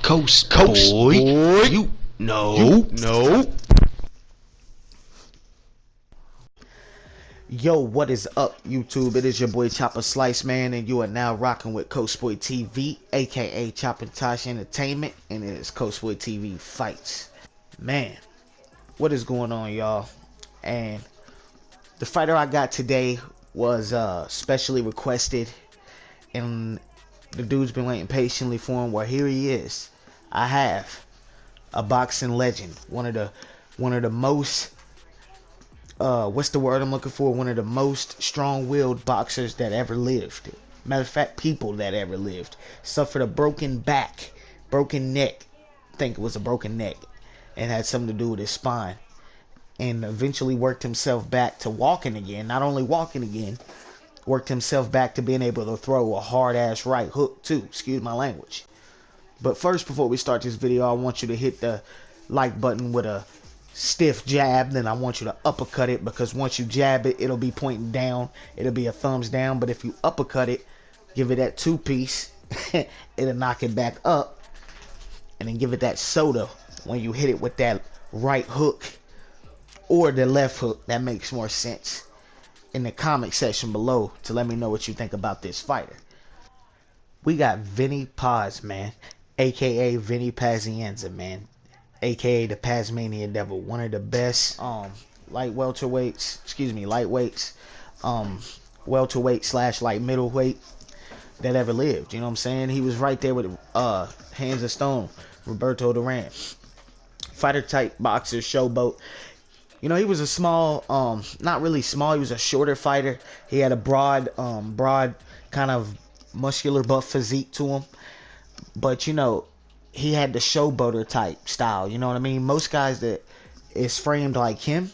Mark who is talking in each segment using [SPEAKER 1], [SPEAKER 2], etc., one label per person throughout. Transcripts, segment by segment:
[SPEAKER 1] Coast
[SPEAKER 2] boy.
[SPEAKER 1] You know.
[SPEAKER 2] Yo, what is up, YouTube? It is your boy Chopper Slice, man, and you are now rocking with Coast Boy TV, aka Chopper Tosh Entertainment, and it is Coast Boy TV Fights. Man, what is going on, y'all? And the fighter I got today was specially requested, and the dude's been waiting patiently for him. Well, here he is. I have a boxing legend, one of the most what's the word I'm looking for? One of the most strong-willed boxers that ever lived. Matter of fact, people that ever lived. Suffered a broken back, broken neck. I think it was a broken neck, and had something to do with his spine. And eventually worked himself back to walking again. Not only walking again, worked himself back to being able to throw a hard-ass right hook too. Excuse my language. But first, before we start this video, I want you to hit the like button with a stiff jab. Then I want you to uppercut it, because once you jab it, it'll be pointing down. It'll be a thumbs down. But if you uppercut it, give it that two-piece, it'll knock it back up. And then give it that soda when you hit it with that right hook or the left hook. That makes more sense. In the comment section below to let me know what you think about this fighter. We got Vinny Paz, man, aka Vinny Pazienza, man, aka the Pazmanian Devil, one of the best lightweights, welterweight / light middleweight that ever lived. You know what I'm saying? He was right there with hands of stone, Roberto Duran. Fighter type boxer, showboat. You know, he was a small, not really small, he was a shorter fighter. He had a broad kind of muscular buff physique to him. But, you know, he had the showboater type style. You know what I mean? Most guys that is framed like him,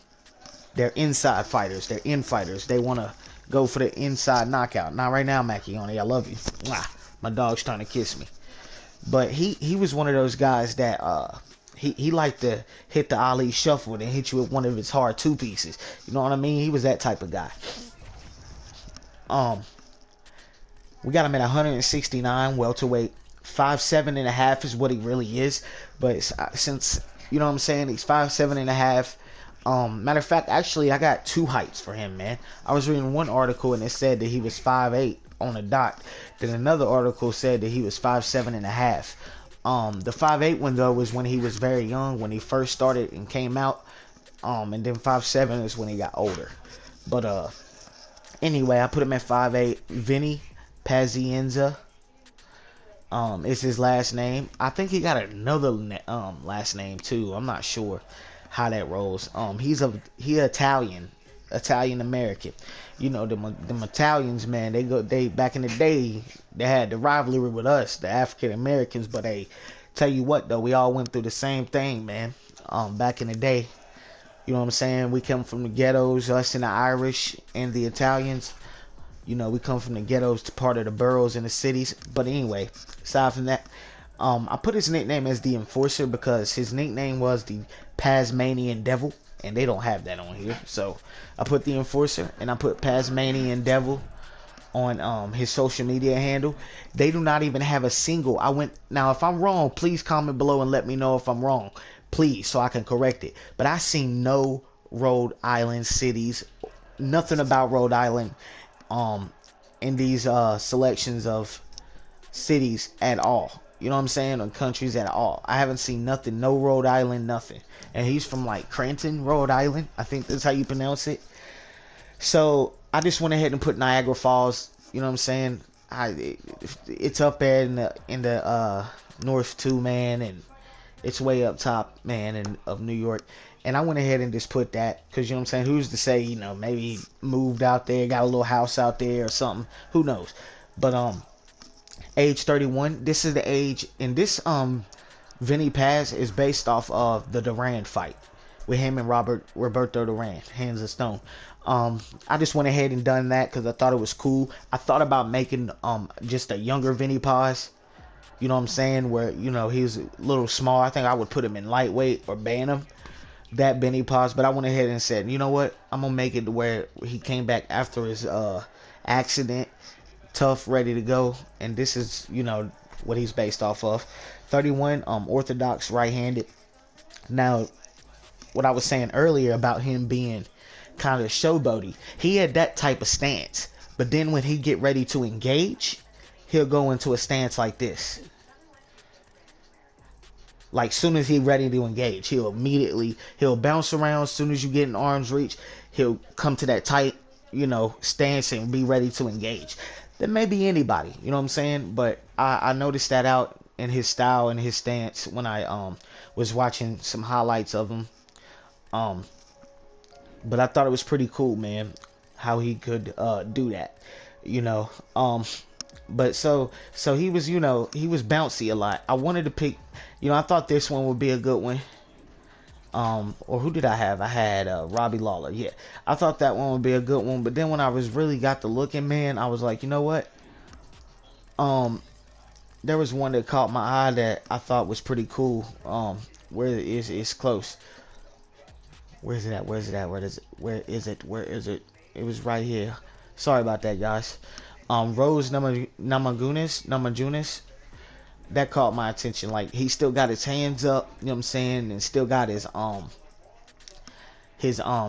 [SPEAKER 2] they're inside fighters. They're in fighters. They want to go for the inside knockout. Not right now, Macchione. I love you. Mwah. My dog's trying to kiss me. But he was one of those guys that he liked to hit the Ali shuffle and hit you with one of his hard two pieces. You know what I mean? He was that type of guy. We got him at 169 welterweight. 5'7.5" is what he really is. But since, you know what I'm saying, he's 5'7.5". Matter of fact, actually, I got two heights for him, man. I was reading one article and it said that he was 5'8" on the dot. Then another article said that he was 5'7.5". The 5'8" one though was when he was very young, when he first started and came out. And then 5'7" is when he got older. But anyway, I put him at 5'8". Vinny Pazienza is his last name. I think he got another last name too. I'm not sure how that rolls. He Italian American. You know, them Italians, man, they back in the day, they had the rivalry with us, the African Americans. But hey, tell you what though, we all went through the same thing, man. Back in the day, you know what I'm saying? We come from the ghettos, us and the Irish and the Italians. You know, we come from the ghettos to part of the boroughs and the cities. But anyway, aside from that, I put his nickname as the Enforcer because his nickname was the Pazmanian Devil, and they don't have that on here. So I put the Enforcer, and I put Pazmanian Devil on his social media handle. They do not even have a single. Now, if I'm wrong, please comment below and let me know if I'm wrong, please, so I can correct it. But I seen no Rhode Island cities, nothing about Rhode Island in these selections of cities at all. You know what I'm saying? Or countries at all. I haven't seen nothing. No Rhode Island, nothing. And he's from like Cranton, Rhode Island. I think that's how you pronounce it. So I just went ahead and put Niagara Falls. You know what I'm saying? It's up there in the north too, man, and it's way up top, man, of New York. And I went ahead and just put that because, you know what I'm saying, who's to say, you know, maybe he moved out there, got a little house out there or something. Who knows? But age 31. This is the age, and this Vinny Paz is based off of the Duran fight with him and Roberto Duran, hands of stone. I just went ahead and done that because I thought it was cool. I thought about making just a younger Vinny Paz. You know what I'm saying? Where, you know, he's a little small. I think I would put him in lightweight or bantam. That Vinny Paz. But I went ahead and said, you know what? I'm going to make it to where he came back after his accident. Tough, ready to go. And this is, you know, what he's based off of. 31, orthodox right-handed. Now, what I was saying earlier about him being kind of showboaty, he had that type of stance. But then when he get ready to engage, he'll go into a stance like this. Like, soon as he ready to engage, he'll bounce around. As soon as you get in arm's reach, he'll come to that tight, stance and be ready to engage. That may be anybody, you know what I'm saying? But I noticed that out in his style and his stance when I was watching some highlights of him. But I thought it was pretty cool, man, how he could do that, But so he was, he was bouncy a lot. I wanted to pick, I thought this one would be a good one. Or who did I have? I had Robbie Lawler. Yeah, I thought that one would be a good one. But then when I was really got to looking, man, I was like, you know what? There was one that caught my eye that I thought was pretty cool. Where it's close. Where is it at? Where is it at? Where is it? Where is it? Where is it? It was right here. Sorry about that, guys. Rose Namajunas. That caught my attention. Like, he still got his hands up, you know what I'm saying, and still got his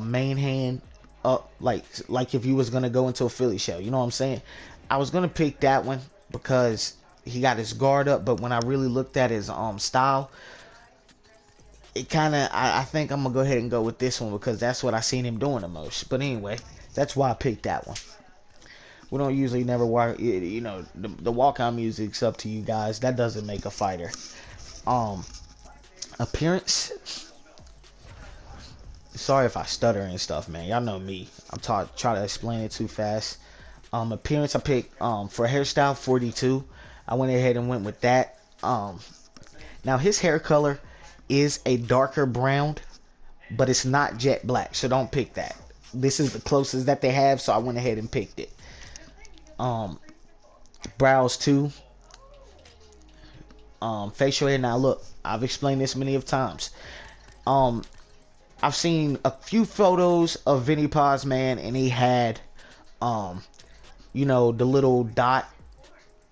[SPEAKER 2] main hand up, like if you was gonna go into a Philly show, you know what I'm saying. I was gonna pick that one because he got his guard up, but when I really looked at his style, it kind of, I think I'm gonna go ahead and go with this one because that's what I seen him doing the most. But anyway, that's why I picked that one. We don't usually never walk, the walkout music's up to you guys. That doesn't make a fighter. Appearance. Sorry if I stutter and stuff, man. Y'all know me. I'm try to explain it too fast. Appearance, I picked for hairstyle 42. I went ahead and went with that. Now his hair color is a darker brown, but it's not jet black, so don't pick that. This is the closest that they have, so I went ahead and picked it. Brows too. Facial hair. Now look, I've explained this many of times. I've seen a few photos of Vinny Paz, man, and he had the little dot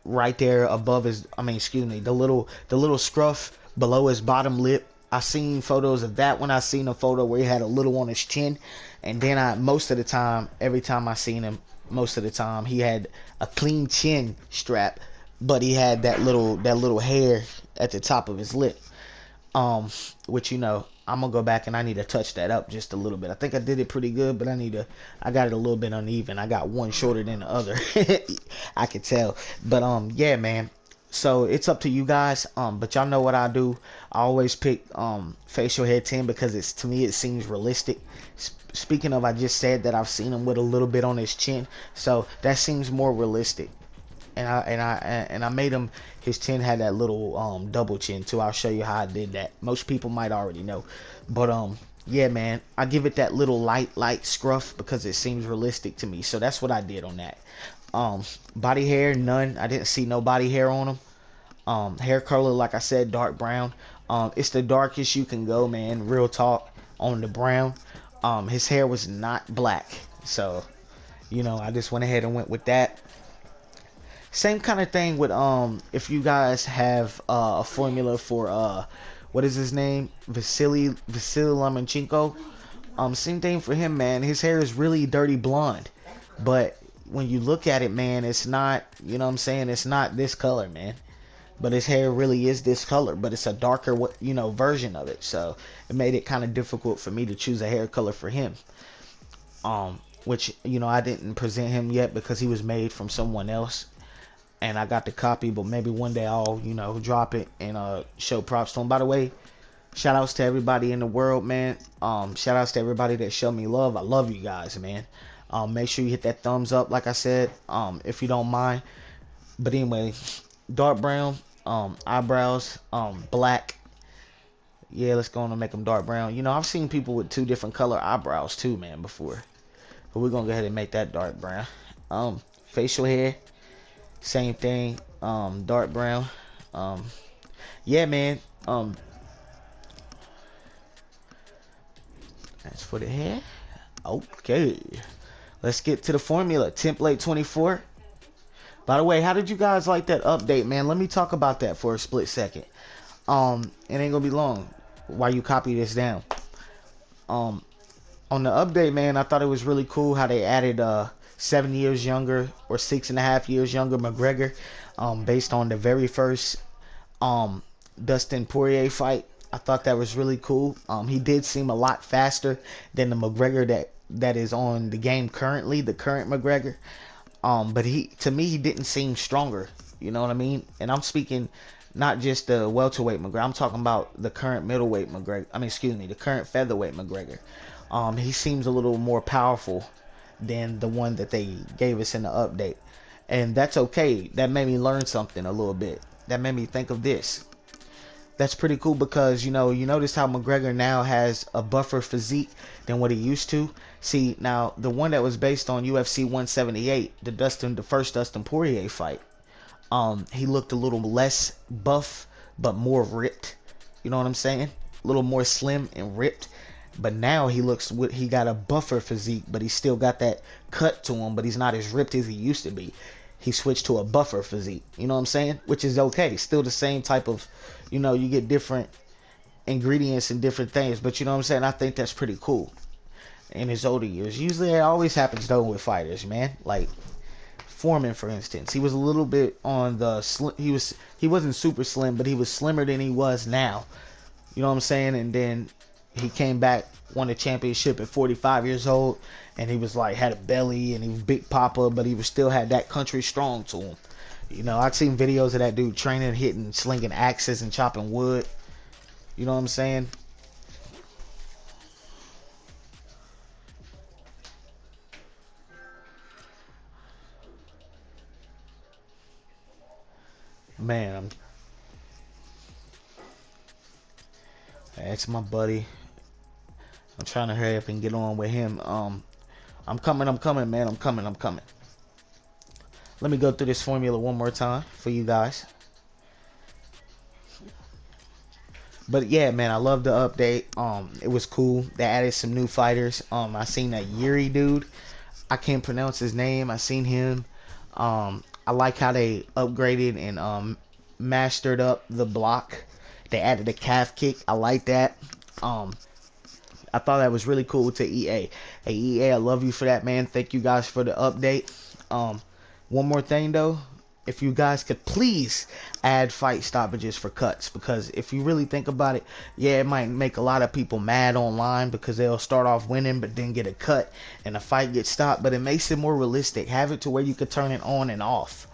[SPEAKER 2] right there above his, the little scruff below his bottom lip. I seen photos of that when I seen a photo where he had a little on his chin, and then every time I seen him, most of the time he had a clean chin strap, but he had that little hair at the top of his lip, which I'm gonna go back and I need to touch that up just a little bit. I think I did it pretty good, but I got it a little bit uneven. I got one shorter than the other. I could tell. But yeah, man. So it's up to you guys. But y'all know what I do. I always pick facial hair 10 because to me it seems realistic. Speaking of, I just said that I've seen him with a little bit on his chin, so that seems more realistic. And I made him, his chin had that little double chin too. I'll show you how I did that. Most people might already know, but yeah, man, I give it that little light scruff because it seems realistic to me. So that's what I did on that. Body hair, none. I didn't see no body hair on him. Hair color, like I said, dark brown. It's the darkest you can go, man. Real talk on the brown. His hair was not black, so I just went ahead and went with that. Same kind of thing with if you guys have a formula for what is his name, Vasily Lomachenko. Same thing for him, man. His hair is really dirty blonde, but when you look at it, man, it's not, it's not this color, man. But his hair really is this color, but it's a darker, version of it. So it made it kind of difficult for me to choose a hair color for him. Which, I didn't present him yet because he was made from someone else. And I got the copy, but maybe one day I'll, drop it and show props to him. By the way, shout outs to everybody in the world, man. Shout outs to everybody that showed me love. I love you guys, man. Make sure you hit that thumbs up, like I said, if you don't mind. But anyway, dark brown, eyebrows, black. Yeah, let's go on and make them dark brown. I've seen people with two different color eyebrows too, man, before. But we're gonna go ahead and make that dark brown. Facial hair, same thing, dark brown. Yeah, man. That's for the hair. Okay, let's get to the formula. Template 24. By the way, how did you guys like that update, man? Let me talk about that for a split second. It ain't gonna be long while you copy this down. On the update, man, I thought it was really cool how they added 7 years younger or 6.5 years younger McGregor, based on the very first Dustin Poirier fight. I thought that was really cool. He did seem a lot faster than the McGregor that is on the game currently, the current McGregor. But to me, he didn't seem stronger. You know what I mean? And I'm speaking not just the welterweight McGregor. I'm talking about the current middleweight McGregor. The current featherweight McGregor. He seems a little more powerful than the one that they gave us in the update. And that's okay. That made me learn something a little bit. That made me think of this. That's pretty cool because, you notice how McGregor now has a buffer physique than what he used to. See, now, the one that was based on UFC 178, the first Dustin Poirier fight, he looked a little less buff, but more ripped. You know what I'm saying? A little more slim and ripped. But now he got a buffer physique, but he still got that cut to him, but he's not as ripped as he used to be. He switched to a buffer physique. You know what I'm saying? Which is okay. Still the same type of, you get different ingredients and different things. But you know what I'm saying? I think that's pretty cool in his older years. Usually it always happens though with fighters, man. Like Foreman, for instance. He was a little bit on the he wasn't super slim, but he was slimmer than he was now. You know what I'm saying? And then he came back, won a championship at 45 years old, and he was like, had a belly, and he was big papa, but he was still had that country strong to him. I've seen videos of that dude training, hitting, slinging axes, and chopping wood. You know what I'm saying? Man, that's my buddy. I'm trying to hurry up and get on with him. I'm coming, man. I'm coming. Let me go through this formula one more time for you guys. But yeah, man, I love the update. It was cool. They added some new fighters. I seen that Yuri dude. I can't pronounce his name. I seen him. I like how they upgraded and mastered up the block. They added a calf kick. I like that. I thought that was really cool to EA. Hey EA, I love you for that, man. Thank you guys for the update. One more thing though, if you guys could please add fight stoppages for cuts, because if you really think about it, yeah, it might make a lot of people mad online because they'll start off winning but then get a cut and the fight gets stopped. But it makes it more realistic. Have it to where you could turn it on and off,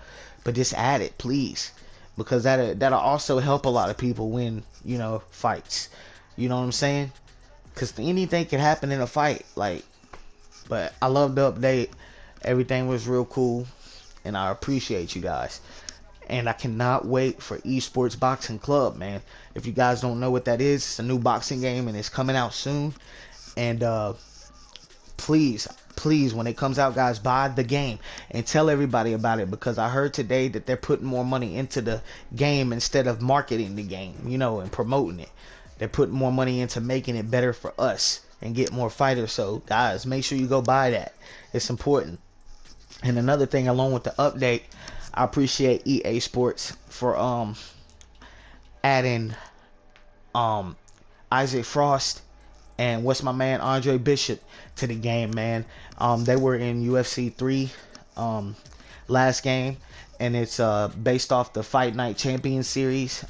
[SPEAKER 2] but just add it, please, because that'll also help a lot of people win, fights. You know what I'm saying? Because anything can happen in a fight. But I love the update. Everything was real cool. And I appreciate you guys. And I cannot wait for Esports Boxing Club, man. If you guys don't know what that is, it's a new boxing game and it's coming out soon. And please, when it comes out, guys, buy the game and tell everybody about it, because I heard today that they're putting more money into the game instead of marketing the game, and promoting it. They're putting more money into making it better for us and get more fighters. So guys, make sure you go buy that. It's important. And another thing, along with the update, I appreciate EA Sports for adding Isaac Frost and what's my man Andre Bishop to the game, man. They were in UFC 3 last game, and it's based off the Fight Night Champion series,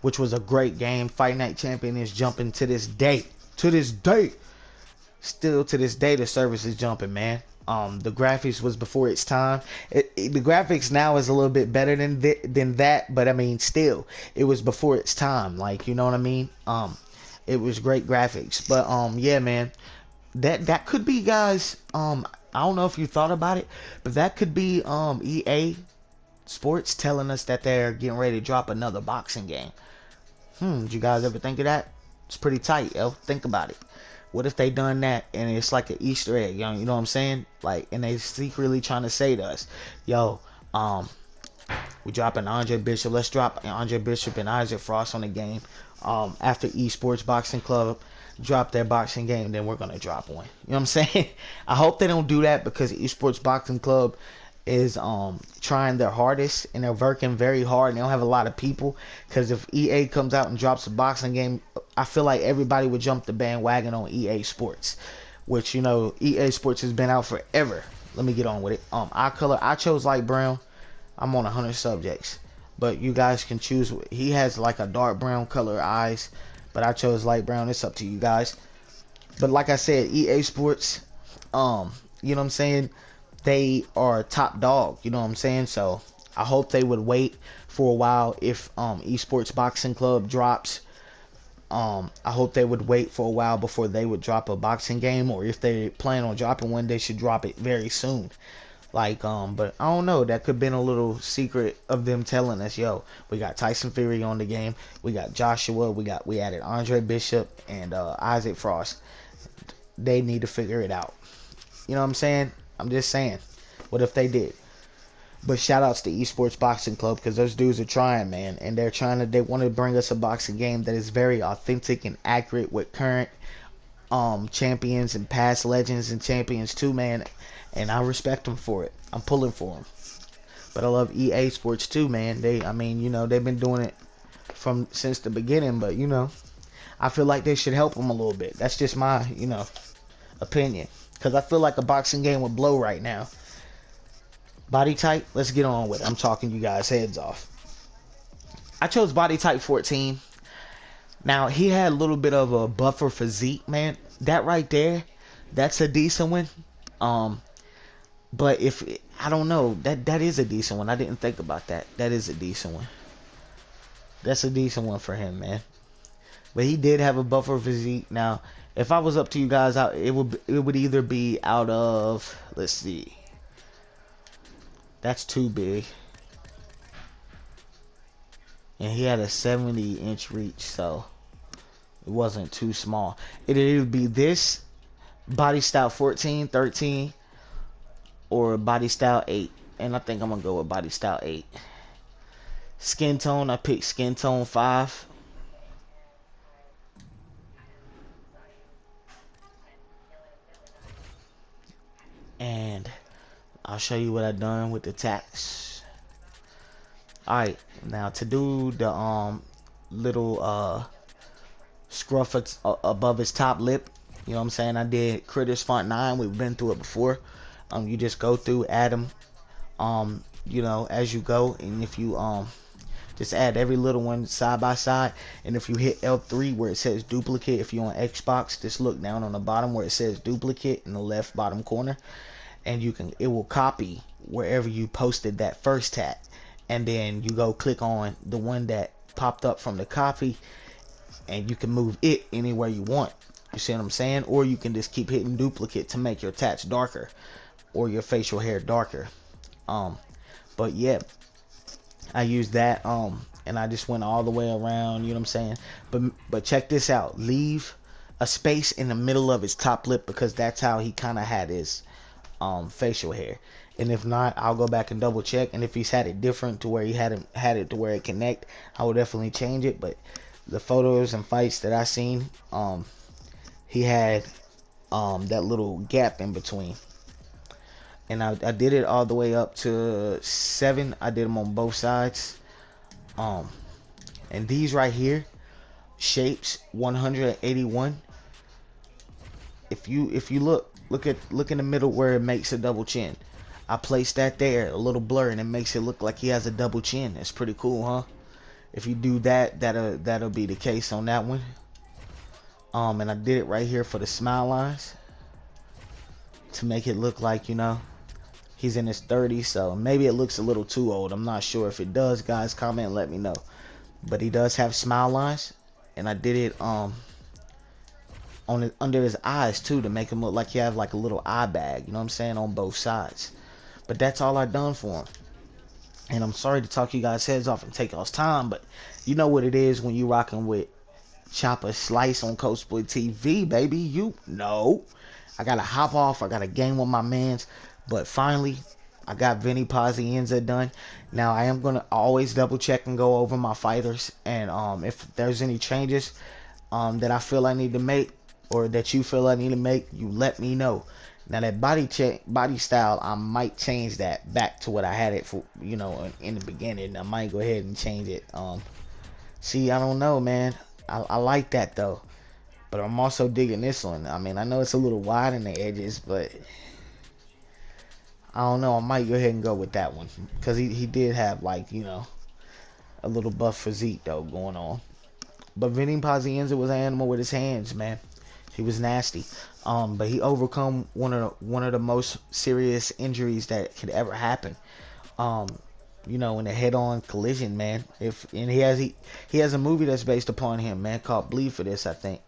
[SPEAKER 2] which was a great game. Fight Night Champion is jumping to this day. Still to this day, the service is jumping, man. The graphics was before its time. The graphics now is a little bit better than that, but I mean, still, it was before its time. You know what I mean? It was great graphics, but yeah, man, that could be, guys. I don't know if you thought about it, but that could be EA Sports telling us that they're getting ready to drop another boxing game. Did you guys ever think of that? It's pretty tight, yo. Think about it. What if they done that and it's like an Easter egg, you know what I'm saying? And they secretly trying to say to us, yo, we dropping Andre Bishop. Let's drop Andre Bishop and Isaac Frost on the game. After Esports Boxing Club drop their boxing game, then we're gonna drop one. You know what I'm saying? I hope they don't do that, because Esports Boxing Club is trying their hardest, and they're working very hard, and they don't have a lot of people. Because if EA comes out and drops a boxing game, I feel like everybody would jump the bandwagon on EA Sports, which, you know, EA Sports has been out forever. Let me get on with it. Eye color, I chose light brown. I'm on 100 subjects, but you guys can choose. He has like a dark brown color eyes, but I chose light brown. It's up to you guys. But like I said, EA Sports, you know what I'm saying, they are top dog, you know what I'm saying? So I hope they would wait for a while. If Esports Boxing Club drops, I hope they would wait for a while before they would drop a boxing game, or if they plan on dropping one, they should drop it very soon. Like, but I don't know, that could have been a little secret of them telling us, yo, we got Tyson Fury on the game, we got Joshua, we added Andre Bishop and Isaac Frost. They need to figure it out. You know what I'm saying? I'm just saying. What if they did? But shout outs to Esports Boxing Club, because those dudes are trying, man. And they want to bring us a boxing game that is very authentic and accurate with current champions and past legends and champions too, man. And I respect them for it. I'm pulling for them. But I love EA Sports too, man. I mean, you know, they've been doing it since the beginning, but you know, I feel like they should help them a little bit. That's just my, you know, opinion. Because I feel like a boxing game would blow right now. Body type, let's get on with it. I'm talking you guys' heads off. I chose body type 14. Now, he had a little bit of a buffer physique, man. That right there, that's a decent one. But I don't know, that is a decent one. I didn't think about that. That is a decent one. That's a decent one for him, man. But he did have a buffer physique. Now, if I was up to you guys, it would either be out of, let's see. That's too big. And he had a 70-inch reach, so it wasn't too small. It'd either be this, body style 14, 13, or body style 8. And I think I'm going to go with body style 8. Skin tone, I picked skin tone 5. And I'll show you what I've done with the tats. Alright, now to do the little scruff above his top lip, you know what I'm saying, I did Critters Font 9. We've been through it before. You just go through, add them, you know, as you go, and if you just add every little one side by side, and if you hit L3 where it says duplicate, if you're on Xbox, just look down on the bottom where it says duplicate in the left bottom corner, and it will copy wherever you posted that first tat, and then you go click on the one that popped up from the copy, and you can move it anywhere you want. You see what I'm saying? Or you can just keep hitting duplicate to make your tats darker or your facial hair darker. But yeah, I used that and I just went all the way around, you know what I'm saying? But check this out. Leave a space in the middle of his top lip, because that's how he kind of had his facial hair. And if not, I'll go back and double check, and if he's had it different to where he had it to where it connect, I will definitely change it. But the photos and fights that I seen, he had that little gap in between. And I did it all the way up to 7. I did them on both sides. And these right here, shapes 181. If you look in the middle where it makes a double chin, I placed that there, a little blur, and it makes it look like he has a double chin. It's pretty cool, huh? If you do that, that'll be the case on that one. And I did it right here for the smile lines to make it look like, you know, he's in his 30s. So maybe it looks a little too old. I'm not sure. If it does, guys, comment and let me know. But he does have smile lines, and I did it under his eyes too, to make him look like he have like a little eye bag, you know what I'm saying, on both sides. But that's all I done for him. And I'm sorry to talk you guys' heads off and take y'all's time, but you know what it is when you rocking with Chopper Slice on Coach Boy TV, baby. You know I gotta hop off. I got a game with my mans. But finally, I got Vinny Pazienza done. Now, I am gonna always double check and go over my fighters, and if there's any changes that I feel I need to make, or that you feel I need to make, you let me know. Now that body style, I might change that back to what I had it for, you know, in the beginning. I might go ahead and change it. See, I don't know, man. I like that though, but I'm also digging this one. I mean, I know it's a little wide in the edges, but I don't know. I might go ahead and go with that one because he did have, like, you know, a little buff physique though going on. But Vinny Pazienza was an animal with his hands, man. He was nasty. But he overcome one of the most serious injuries that could ever happen. Um, you know, in a head-on collision, man. He has a movie that's based upon him, man, called Bleed for This, I think,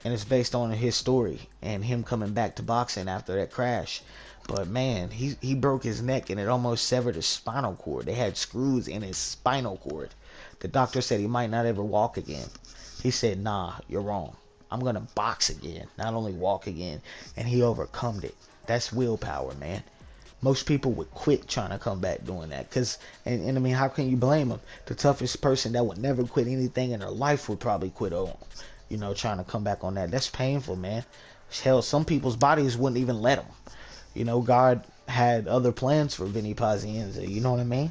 [SPEAKER 2] and it's based on his story and him coming back to boxing after that crash. But man, he broke his neck and it almost severed his spinal cord. They had screws in his spinal cord. The doctor said he might not ever walk again. He said, "Nah, you're wrong. I'm gonna box again, not only walk again." And he overcome it. That's willpower, man. Most people would quit trying to come back doing that. And I mean, how can you blame them? The toughest person that would never quit anything in their life would probably quit on, you know, trying to come back on that. That's painful, man. Hell, some people's bodies wouldn't even let them. You know, God had other plans for Vinny Pazienza. You know what I mean?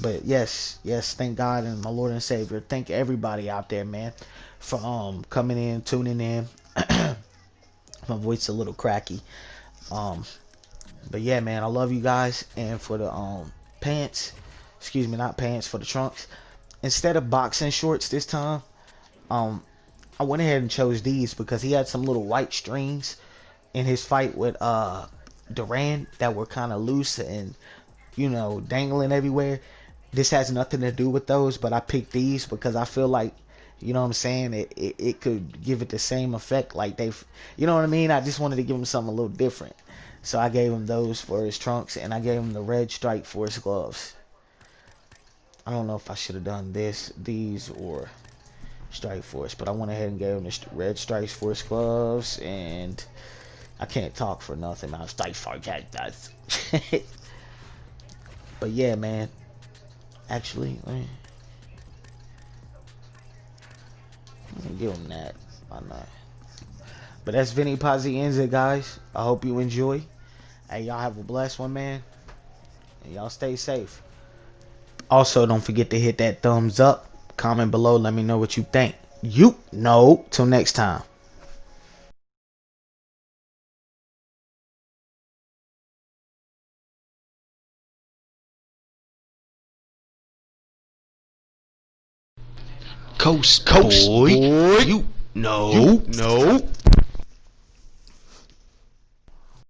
[SPEAKER 2] But yes, thank God and my Lord and Savior. Thank everybody out there, man, for coming in, tuning in. My voice a little cracky. Um, but yeah, man, I love you guys. And for the pants, excuse me, not pants, for the trunks. Instead of boxing shorts this time, I went ahead and chose these because he had some little white strings in his fight with Duran that were kind of loose and, you know, dangling everywhere. This has nothing to do with those, but I picked these because I feel like, you know what I'm saying, it could give it the same effect. Like you know what I mean? I just wanted to give him something a little different. So I gave him those for his trunks, and I gave him the red stripe for his gloves. I don't know if I should have done these, or Strike Force, but I went ahead and gave him the red Strike Force gloves, and I can't talk for nothing. I'm Strike Force. But yeah, man. Actually, let me give him that. Why not? But that's Vinny Pazienza, guys. I hope you enjoy. Hey, y'all have a blessed one, man. And y'all stay safe. Also, don't forget to hit that thumbs up. Comment below. Let me know what you think. You know. Till next time.
[SPEAKER 1] Coast, boy. You know.